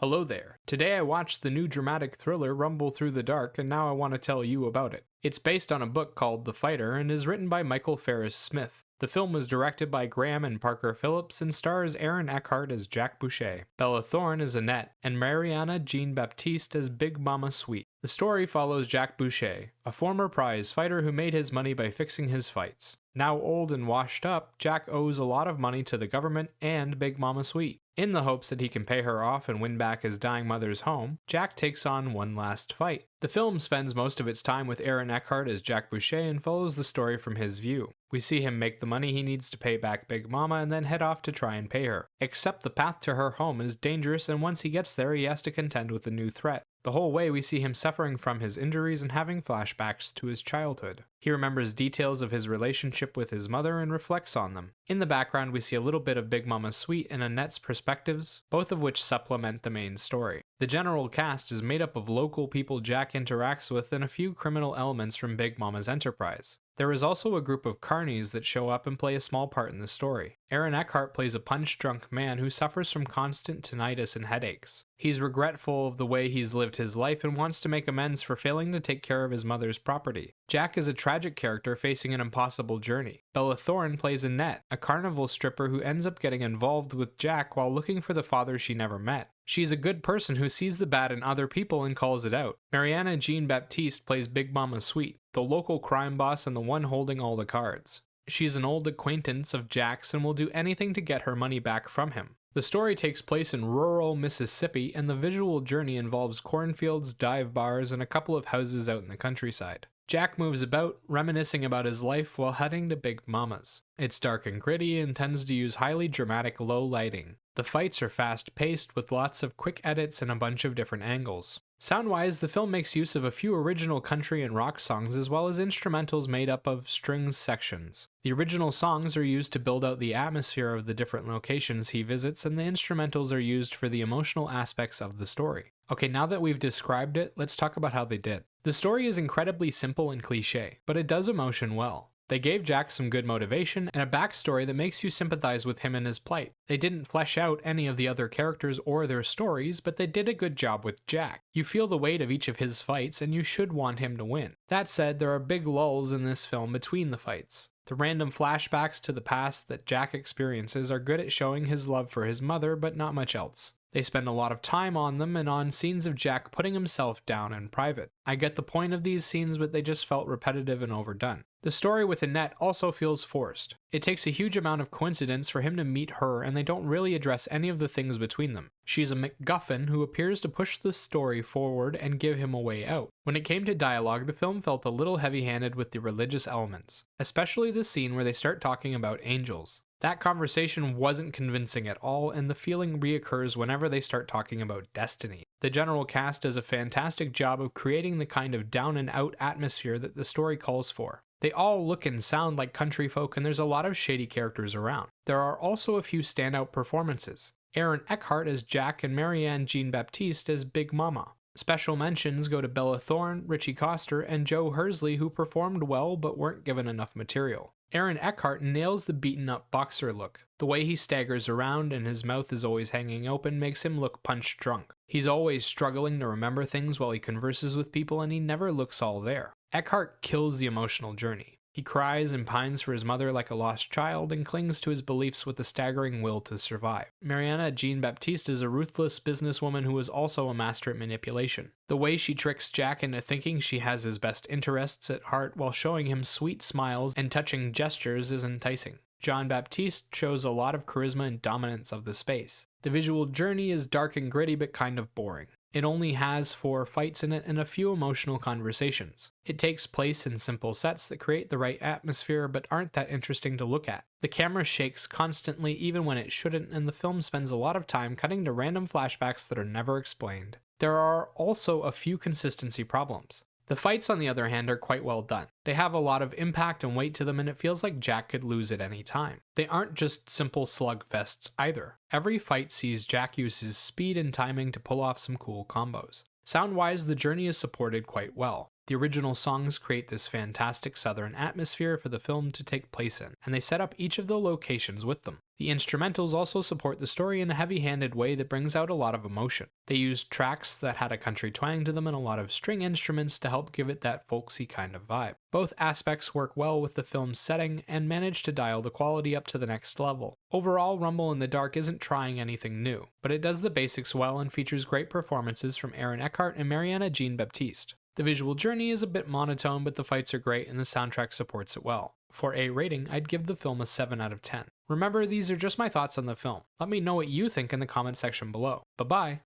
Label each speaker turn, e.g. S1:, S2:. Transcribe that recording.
S1: Hello there. Today I watched the new dramatic thriller Rumble Through the Dark, and now I want to tell you about it. It's based on a book called The Fighter and is written by Michael Ferris Smith. The film was directed by Graham and Parker Phillips and stars Aaron Eckhart as Jack Boucher, Bella Thorne as Annette, and Mariana Jean-Baptiste as Big Mama Sweet. The story follows Jack Boucher, a former prize fighter who made his money by fixing his fights. Now old and washed up, Jack owes a lot of money to the government and Big Mama Sweet. In the hopes that he can pay her off and win back his dying mother's home, Jack takes on one last fight. The film spends most of its time with Aaron Eckhart as Jack Boucher and follows the story from his view. We see him make the money he needs to pay back Big Mama and then head off to try and pay her. Except the path to her home is dangerous, and once he gets there he has to contend with a new threat. The whole way we see him suffering from his injuries and having flashbacks to his childhood. He remembers details of his relationship with his mother and reflects on them. In the background we see a little bit of Big Mama Sweet and Annette's perspectives, both of which supplement the main story. The general cast is made up of local people Jack interacts with and a few criminal elements from Big Mama's enterprise. There is also a group of carnies that show up and play a small part in the story. Aaron Eckhart plays a punch-drunk man who suffers from constant tinnitus and headaches. He's regretful of the way he's lived his life and wants to make amends for failing to take care of his mother's property. Jack is a tragic character facing an impossible journey. Bella Thorne plays Annette, a carnival stripper who ends up getting involved with Jack while looking for the father she never met. She's a good person who sees the bad in other people and calls it out. Mariana Jean-Baptiste plays Big Mama Sweet, the local crime boss and the one holding all the cards. She's an old acquaintance of Jack's and will do anything to get her money back from him. The story takes place in rural Mississippi, and the visual journey involves cornfields, dive bars, and a couple of houses out in the countryside. Jack moves about, reminiscing about his life while heading to Big Mama's. It's dark and gritty and tends to use highly dramatic low lighting. The fights are fast-paced with lots of quick edits and a bunch of different angles. Sound-wise, the film makes use of a few original country and rock songs as well as instrumentals made up of strings sections. The original songs are used to build out the atmosphere of the different locations he visits, and the instrumentals are used for the emotional aspects of the story. Okay, now that we've described it, let's talk about how they did. The story is incredibly simple and cliché, but it does emotion well. They gave Jack some good motivation and a backstory that makes you sympathize with him and his plight. They didn't flesh out any of the other characters or their stories, but they did a good job with Jack. You feel the weight of each of his fights and you should want him to win. That said, there are big lulls in this film between the fights. The random flashbacks to the past that Jack experiences are good at showing his love for his mother, but not much else. They spend a lot of time on them and on scenes of Jack putting himself down in private. I get the point of these scenes, but they just felt repetitive and overdone. The story with Annette also feels forced. It takes a huge amount of coincidence for him to meet her, and they don't really address any of the things between them. She's a MacGuffin who appears to push the story forward and give him a way out. When it came to dialogue, the film felt a little heavy-handed with the religious elements, especially the scene where they start talking about angels. That conversation wasn't convincing at all, and the feeling reoccurs whenever they start talking about destiny. The general cast does a fantastic job of creating the kind of down-and-out atmosphere that the story calls for. They all look and sound like country folk, and there's a lot of shady characters around. There are also a few standout performances. Aaron Eckhart as Jack and Marianne Jean-Baptiste as Big Mama. Special mentions go to Bella Thorne, Richie Coster, and Joe Hersley, who performed well but weren't given enough material. Aaron Eckhart nails the beaten-up boxer look. The way he staggers around and his mouth is always hanging open makes him look punch-drunk. He's always struggling to remember things while he converses with people, and he never looks all there. Eckhart kills the emotional journey. He cries and pines for his mother like a lost child and clings to his beliefs with a staggering will to survive. Mariana Jean-Baptiste is a ruthless businesswoman who is also a master at manipulation. The way she tricks Jack into thinking she has his best interests at heart while showing him sweet smiles and touching gestures is enticing. Jean-Baptiste shows a lot of charisma and dominance of the space. The visual journey is dark and gritty but kind of boring. It only has 4 fights in it and a few emotional conversations. It takes place in simple sets that create the right atmosphere but aren't that interesting to look at. The camera shakes constantly even when it shouldn't, and the film spends a lot of time cutting to random flashbacks that are never explained. There are also a few consistency problems. The fights, on the other hand, are quite well done. They have a lot of impact and weight to them, and it feels like Jack could lose at any time. They aren't just simple slugfests either. Every fight sees Jack use his speed and timing to pull off some cool combos. Sound-wise, the journey is supported quite well. The original songs create this fantastic southern atmosphere for the film to take place in, and they set up each of the locations with them. The instrumentals also support the story in a heavy-handed way that brings out a lot of emotion. They used tracks that had a country twang to them and a lot of string instruments to help give it that folksy kind of vibe. Both aspects work well with the film's setting and manage to dial the quality up to the next level. Overall, Rumble in the Dark isn't trying anything new, but it does the basics well and features great performances from Aaron Eckhart and Mariana Jean-Baptiste. The visual journey is a bit monotone, but the fights are great and the soundtrack supports it well. For a rating, I'd give the film a 7 out of 10. Remember, these are just my thoughts on the film. Let me know what you think in the comment section below. Bye-bye!